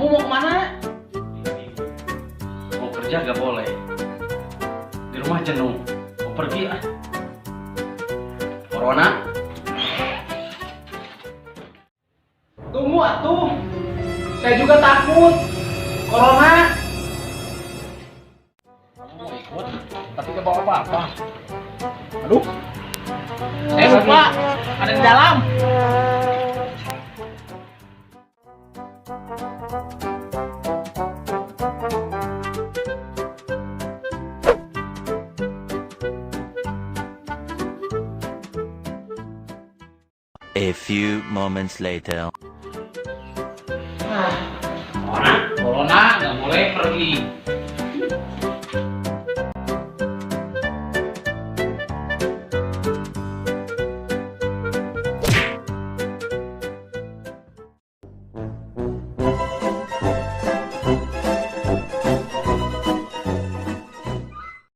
Kamu mau kemana? Mau kerja gak boleh. Di rumah jenuh. Mau pergi ah. Corona. Tunggu atuh. Saya juga takut. Corona. Kamu mau ikut? Tapi gak bawa apa-apa. Aduh. Saya lupa. Ada di dalam. A few moments later. Corona nggak boleh pergi.